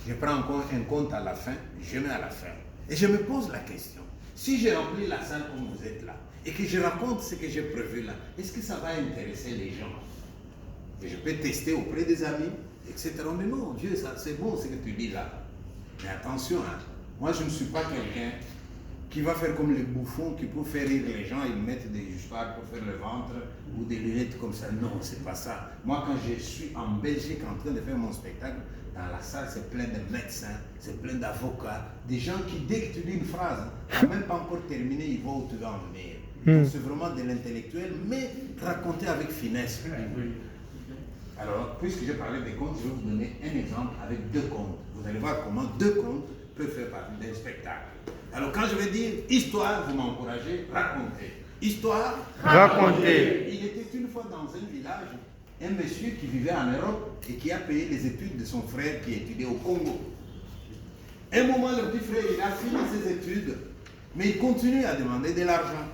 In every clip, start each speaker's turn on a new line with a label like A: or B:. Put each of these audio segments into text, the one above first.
A: je prends un compte à la fin, je mets à la fin. Et je me pose la question, si j'ai rempli la salle comme vous êtes là, et que je raconte ce que j'ai prévu là, est-ce que ça va intéresser les gens? Et je peux tester auprès des amis, etc. On dit non, Dieu, c'est bon ce que tu dis là. Mais attention, hein, moi je ne suis pas quelqu'un qui va faire comme les bouffons, qui pour faire rire les gens, ils mettent des histoires pour faire le ventre ou des lunettes comme ça. Non, c'est pas ça. Moi, quand je suis en Belgique en train de faire mon spectacle, dans la salle, c'est plein de médecins, c'est plein d'avocats, des gens qui, dès que tu dis une phrase, tu n'as même pas encore terminé, ils vont où tu vas en venir. Donc, c'est vraiment de l'intellectuel, mais raconté avec finesse. Alors, puisque j'ai parlé des contes, je vais vous donner un exemple avec 2 contes. Vous allez voir comment 2 contes peuvent faire partie d'un spectacle. Alors, quand je vais dire histoire, vous m'encouragez, racontez. Histoire,
B: Racontez.
A: Il était une fois dans un village, un monsieur qui vivait en Europe et qui a payé les études de son frère qui étudiait au Congo. Un moment, le petit frère, il a fini ses études, mais il continue à demander de l'argent.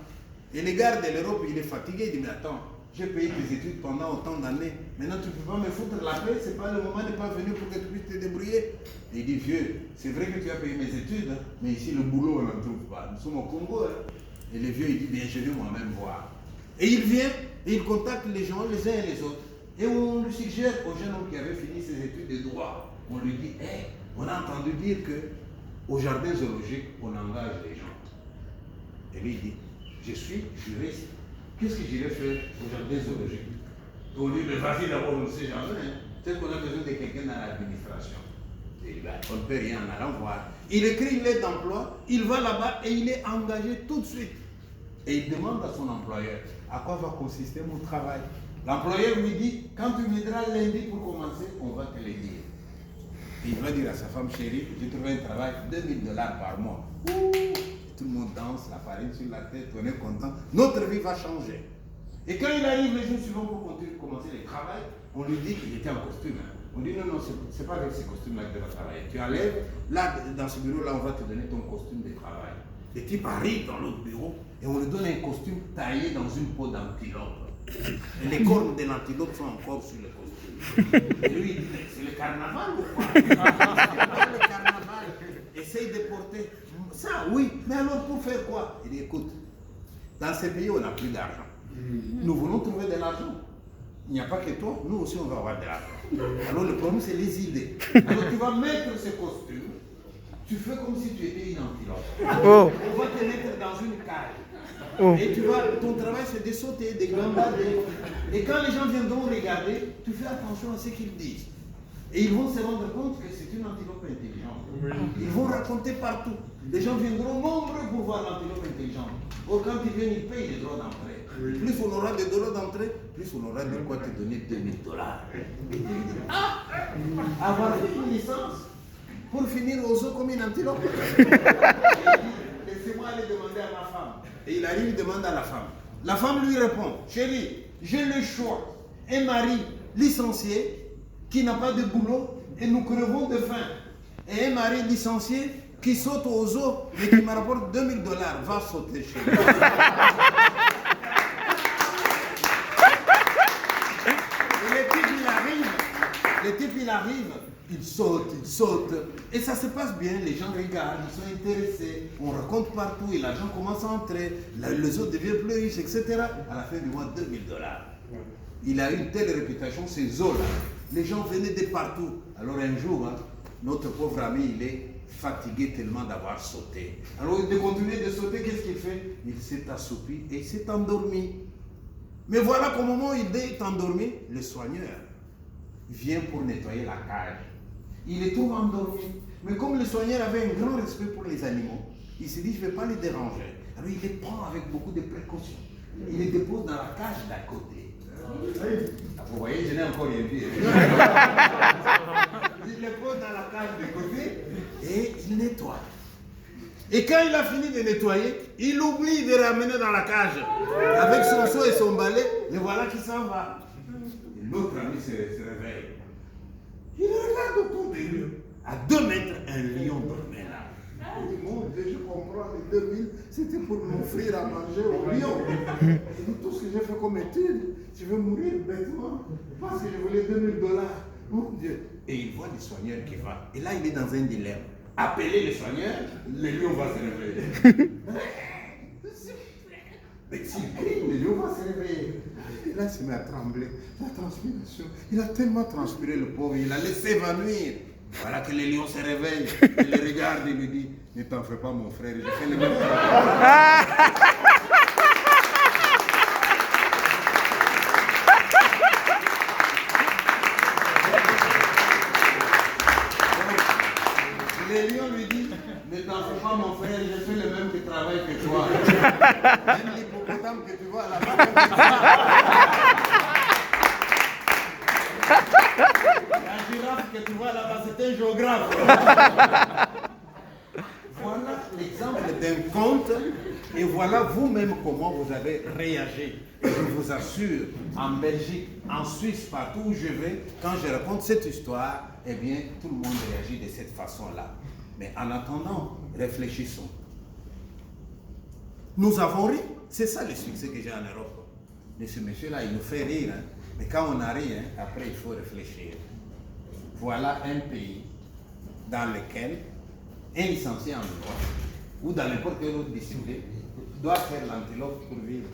A: Et le gars de l'Europe, il est fatigué, il dit, mais attends, j'ai payé tes études pendant autant d'années, maintenant tu ne peux pas me foutre la paix, c'est pas le moment n'est pas venu pour que tu puisses te débrouiller. Et il dit, vieux, c'est vrai que tu as payé mes études, hein, mais ici le boulot on n'en trouve pas, nous sommes au Congo. Hein. Et le vieux, il dit, bien, je vais moi-même voir. Et il vient, et il contacte les gens, les uns et les autres. Et on lui suggère au jeune homme qui avait fini ses études de droit, on lui dit, hey, on a entendu dire qu'au jardin zoologique, on engage les gens. Et lui, il dit, je suis juriste. Qu'est-ce que j'irai faire au jardin zoologique? On lui dit, mais vas-y d'abord, on ne sait jamais. Hein. Peut-être qu'on a besoin de quelqu'un dans l'administration. Il dit, on ne peut rien en allant voir. Il écrit une lettre d'emploi, il va là-bas et il est engagé tout de suite. Et il demande à son employeur, à quoi va consister mon travail? L'employeur lui dit, quand tu viendras lundi pour commencer, on va te le dire. Et il va dire à sa femme chérie, j'ai trouvé un travail, $2000 par mois. Ouh, tout le monde danse, la farine sur la tête, on est content. Notre vie va changer. Et quand il arrive les jours suivants pour commencer le travail, on lui dit qu'il était en costume. Hein. On dit non, c'est pas avec ces costumes-là que tu vas travailler. Tu enlèves, là, dans ce bureau-là, on va te donner ton costume de travail. Le type arrive dans l'autre bureau et on lui donne un costume taillé dans une peau d'antilope. Et les cornes de l'antilope sont encore sur le costume. Et lui, il dit, c'est le carnaval ou quoi? C'est pas le carnaval. Essaye de porter ça, oui. Mais alors pour faire quoi? Il dit, écoute, dans ces pays, on n'a plus d'argent. Nous voulons trouver de l'argent. Il n'y a pas que toi, nous aussi on va avoir de l'argent. Alors le problème c'est les idées. Alors tu vas mettre ce costume, tu fais comme si tu étais une antilope.
B: Oh.
A: On va te mettre dans une cage.
B: Oh.
A: Et ton travail c'est de sauter, de gambader. Et quand les gens viendront regarder, tu fais attention à ce qu'ils disent. Et ils vont se rendre compte que c'est une antilope intelligente. Ils vont raconter partout. Les gens viendront nombreux pour voir l'antilope intelligente. Or, quand ils viennent, ils payent les droits d'entrée. Plus on aura des droits d'entrée, plus on aura de quoi te donner $2000. Ah, avoir fait une licence pour finir aux eaux comme une antilope. Laissez-moi aller demander à ma femme. Et il arrive, il demande à la femme. La femme lui répond, chérie, j'ai le choix. Un mari licencié qui n'a pas de boulot et nous crevons de faim. Et un mari licencié qui saute aux eaux et qui me rapporte $2000. Va sauter chez lui. Le type il arrive, il saute, et ça se passe bien, les gens regardent, ils sont intéressés, on raconte partout, et l'argent commence à entrer, les autres deviennent plus riches, etc. À la fin du mois, $2000. Il a eu une telle réputation, ces eaux-là. Les gens venaient de partout. Alors un jour, hein, notre pauvre ami, il est fatigué tellement d'avoir sauté. Alors de continuer de sauter, qu'est-ce qu'il fait? Il s'est assoupi et il s'est endormi. Mais voilà qu'au moment où il est endormi, le soigneur vient pour nettoyer la cage. Il les trouve endormis. Mais comme le soigneur avait un grand respect pour les animaux, il s'est dit, je ne vais pas les déranger. Alors il les prend avec beaucoup de précautions. Il les dépose dans la cage d'à côté. Vous voyez, je n'ai encore rien dit. Il les pose dans la cage de côté et il nettoie. Et quand il a fini de nettoyer, il oublie de ramener dans la cage avec son seau et son balai, et voilà qu'il s'en va. L'autre ami se réveille. Il regarde autour de lui. À 2 mètres, un lion dormait là. Il dit, mon Dieu, je comprends, les 2000, c'était pour m'offrir à manger au lion. Il dit, tout ce que j'ai fait comme étude, je vais mourir bêtement. Parce que je voulais $2000. Mon Dieu. Et il voit le soigneur qui va. Et là, il est dans un dilemme. Appeler le soigneur, le lion va se réveiller. Mais s'il crie, le lion va se réveiller. Et là, il se met à trembler. La transpiration. Il a tellement transpiré, le pauvre. Il allait s'évanouir. Voilà que le lion se réveille. Il le regarde et lui dit, ne t'en fais pas, mon frère. J'ai fait le même travail. Le lion lui dit, ne t'en fais pas, mon frère, j'ai fait le même travail que toi. Même l'hippopotame que tu vois à la fin, la girafe que tu vois là-bas, c'est un géographe. Voilà l'exemple d'un conte, et voilà vous-même comment vous avez réagi. Je vous assure, en Belgique, en Suisse, partout où je vais, quand je raconte cette histoire, eh bien, tout le monde réagit de cette façon-là. Mais en attendant, réfléchissons. Nous avons ri. C'est ça le succès que j'ai en Europe. Mais ce monsieur-là, il nous fait rire. Hein. Mais quand on a ri, hein, après, il faut réfléchir. Voilà un pays dans lequel un licencié en droit, ou dans n'importe quelle autre discipline, doit faire l'antilope pour vivre.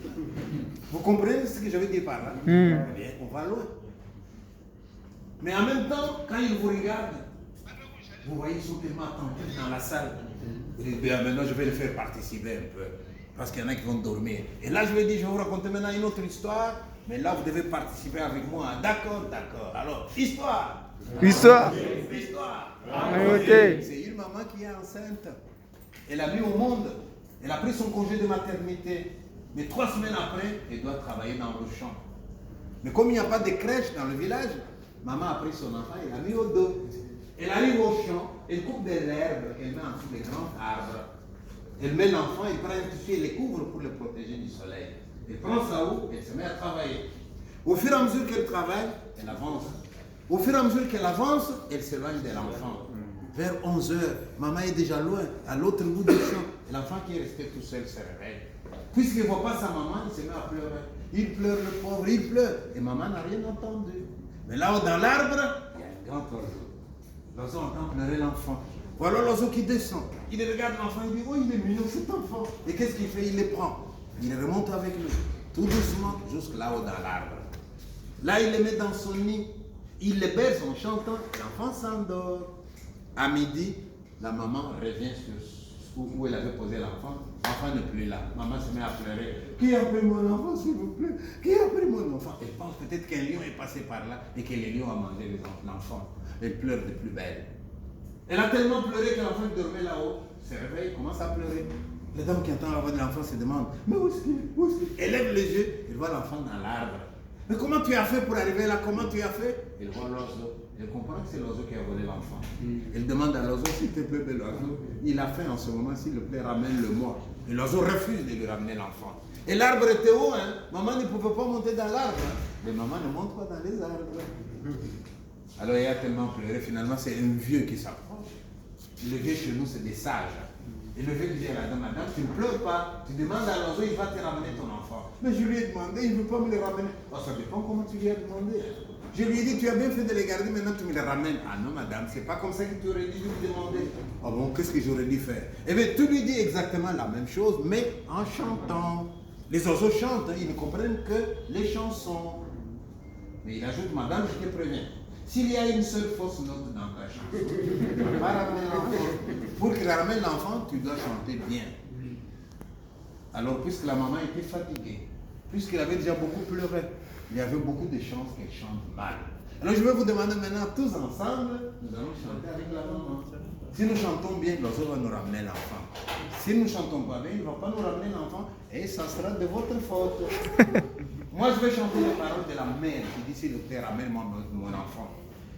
A: Vous comprenez ce que je veux dire par là? Eh bien, on va loin. Mais en même temps, quand ils vous regardent, vous voyez, ils sont tellement attentifs dans la salle. Vous dites, bien, maintenant je vais les faire participer un peu. Parce qu'il y en a qui vont dormir. Et là, je vais dire, je vais vous raconter maintenant une autre histoire. Mais là, vous devez participer avec moi. D'accord, d'accord. Alors, histoire.
B: Histoire.
A: Histoire.
B: Okay.
A: C'est une maman qui est enceinte. Elle a mis au monde. Elle a pris son congé de maternité. Mais 3 semaines après, elle doit travailler dans le champ. Mais comme il n'y a pas de crèche dans le village, maman a pris son enfant et l'a mis au dos. Elle arrive au champ, elle coupe des herbes, elle met en dessous des grands arbres. Elle met l'enfant, elle prend un tissu et les couvre pour le protéger du soleil. Elle prend sa houe, elle se met à travailler. Au fur et à mesure qu'elle travaille, elle avance. Au fur et à mesure qu'elle avance, elle s'éloigne de l'enfant. Vers 11 heures, maman est déjà loin, à l'autre bout du champ. Et l'enfant qui est resté tout seul se réveille. Puisqu'il ne voit pas sa maman, il se met à pleurer. Il pleure, le pauvre, il pleure. Et maman n'a rien entendu. Mais là-haut dans l'arbre, il y a un grand oiseau. L'oiseau entend pleurer l'enfant. Voilà l'oiseau qui descend. Il regarde l'enfant, il dit, oh, il est mignon cet enfant. Et qu'est-ce qu'il fait? Il les prend. Il remonte avec lui, tout doucement, jusque là-haut dans l'arbre. Là, il les met dans son nid. Il les berce en chantant. L'enfant s'endort. À midi, la maman revient sur où elle avait posé l'enfant. L'enfant n'est plus là. Maman se met à pleurer. Qui a pris mon enfant, s'il vous plaît? Qui a pris mon enfant? Elle pense peut-être qu'un lion est passé par là et que les lions ont mangé l'enfant. Elle pleure de plus belle. Elle a tellement pleuré que l'enfant qui dormait là-haut se réveille, commence à pleurer. La dame qui entend la voix de l'enfant se demande, mais où est-ce qu'il est? Où est-ce qu'il est? Elle lève les yeux, elle voit l'enfant dans l'arbre. Mais comment tu as fait pour arriver là? Comment tu as fait? Elle voit l'oiseau. Elle comprend que c'est l'oiseau qui a volé l'enfant. Elle demande à l'oiseau, s'il te plaît, bel oiseau, il a faim en ce moment, s'il te plaît, ramène-le-moi. Et l'oiseau refuse de lui ramener l'enfant. Et l'arbre était haut, hein? Maman ne pouvait pas monter dans l'arbre. Hein? Mais maman ne monte pas dans les arbres. Alors il a tellement pleuré, finalement c'est un vieux qui s'approche. Le vieux chez nous, c'est des sages. Et le vieux dit à la dame, madame, tu ne pleures pas, tu demandes à l'oiseau, il va te ramener ton enfant. Mais je lui ai demandé, il ne veut pas me le ramener. Oh, ça dépend comment tu lui as demandé. Je lui ai dit, tu as bien fait de les garder, maintenant tu me les ramènes. Ah non, madame, c'est pas comme ça que tu aurais dû lui demander. Ah bon, qu'est-ce que j'aurais dû faire? Eh bien, tu lui dis exactement la même chose, mais en chantant. Les oiseaux chantent, hein, ils ne comprennent que les chansons. Mais il ajoute, madame, je te préviens. S'il y a une seule fausse note dans ta chanson, va ramener l'enfant. Pour qu'il ramène l'enfant, tu dois chanter bien. Alors, puisque la maman était fatiguée, puisqu'elle avait déjà beaucoup pleuré, il y avait beaucoup de chances qu'elle chante mal. Alors, je vais vous demander maintenant, tous ensemble, nous allons chanter avec la maman. Si nous chantons bien, l'oiseau va nous ramener l'enfant. Si nous ne chantons pas bien, il ne va pas nous ramener l'enfant et ça sera de votre faute. Moi, je vais chanter les paroles de la mère qui dit, s'il te plaît, ramène-moi mon enfant.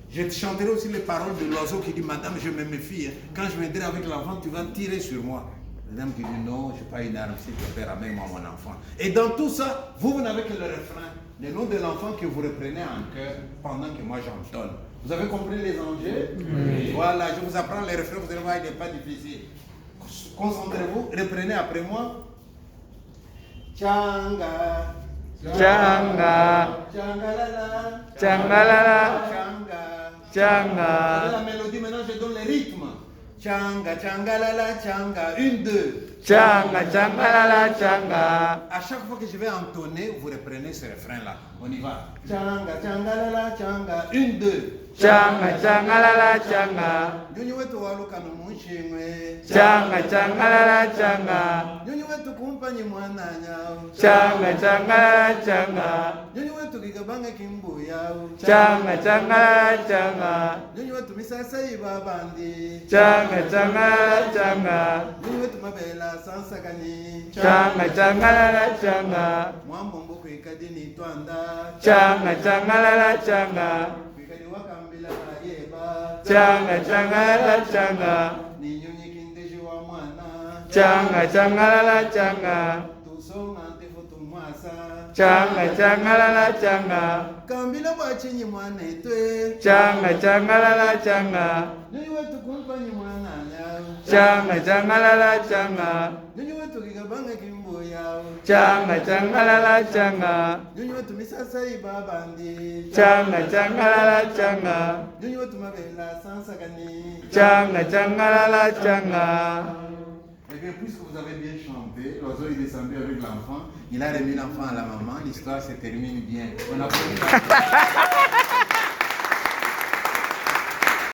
A: Je chanterai aussi les paroles de l'oiseau qui dit, madame, je me méfie. Quand je viendrai avec l'enfant, tu vas tirer sur moi. Madame qui dit, non, je n'ai pas une arme, s'il te plaît, ramène-moi mon enfant. Et dans tout ça, vous n'avez que le refrain, le nom de l'enfant que vous reprenez en cœur pendant que moi j'entonne. Vous avez compris les enjeux? Oui. Voilà, je vous apprends les refrains, vous allez voir, il n'est pas difficile. Concentrez-vous, reprenez après moi. Changa.
B: Changa.
A: Changalala.
B: Changalala.
A: Changa. Changa. La mélodie, maintenant je donne le rythme. Changa, changa, la la, changa. 1, 2.
B: Changa, changa, la la, changa.
A: À chaque fois que je vais entonner, vous reprenez ce refrain-là. On y va. Changa, changa, la la, changa. 1, 2.
B: Changa, changa, la la, changa.
A: Nyonyi wetu waluka numushimwe.
B: Changa, changa, la la, changa.
A: Nyonyi wetu kumpanyi mwananya.
B: Changa, changa, la la, changa.
A: Nyonyi wetu kikabanga kimbuya.
B: Changa, changa, la la, changa.
A: Nyonyi wetu misasa ibabandi.
B: Changa, changa, la la, changa.
A: Nyonyi wetu mabela sansakani.
B: Changa, changa, la la, changa.
A: Mwambombo kwikadini twanda.
B: Changa, changa, la la, changa.
A: Kwikadi wakambila ayeba.
B: Changa, changa, la la, changa.
A: Ni nyonyi kindeji wa mwana.
B: Changa, changa, la la, changa.
A: Tusonga ntefu tumwasa.
B: Changa, changa, la la, changa.
A: Kambila wachinyi mwana etwe.
B: Changa, changa, la la, changa.
A: Nyonyi wetu kumpanyi mwananya.
B: Changa, changa, la la, changa.
A: Nyonyi wetu kikabanga kimbuya.
B: Changa, changa, la la, changa.
A: Nyonyi wetu misasa ibabandi.
B: Changa, changa, la la, changa.
A: Nyonyi wetu mabela sansakani.
B: Changa, changa, la la, changa.
A: Eh bien, puisque vous avez bien chanté, l'oiseau est descendu avec l'enfant, il a remis l'enfant à la maman, l'histoire se termine bien. On applaudit.